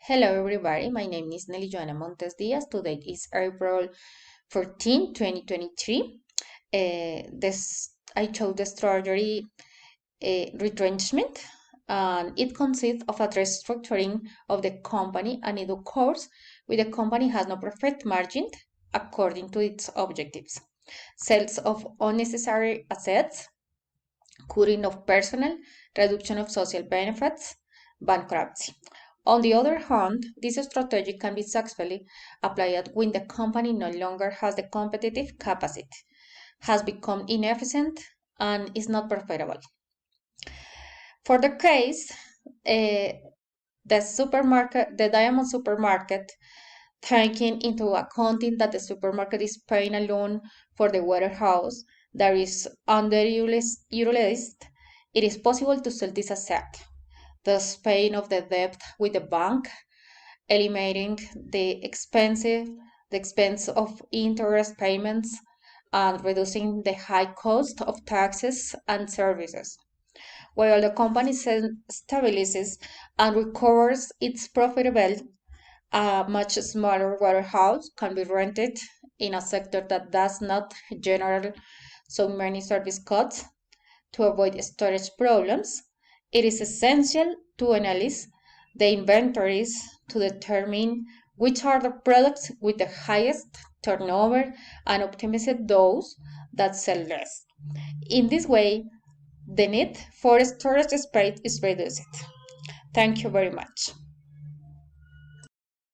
Hello everybody, my name is Nelly Joana Montes Diaz. Today is April 14, 2023. I chose the strategy retrenchment, and it consists of a restructuring of the company, and it occurs when the company has no profit margin according to its objectives, sales of unnecessary assets, cutting of personnel, reduction of social benefits, bankruptcy. On the other hand, this strategy can be successfully applied when the company no longer has the competitive capacity, has become inefficient, and is not profitable. For the case, the Diamond supermarket, taking into accounting that the supermarket is paying a loan for the warehouse that is underutilized, it is possible to sell this asset, thus paying off the debt with the bank, eliminating the expense of interest payments, and reducing the high cost of taxes and services. While the company stabilizes and recovers its profitability, a much smaller warehouse can be rented in a sector that does not generate so many service costs. To avoid storage problems, it is essential to analyze the inventories to determine which are the products with the highest turnover and optimize those that sell less. In this way, the need for storage space is reduced. Thank you very much.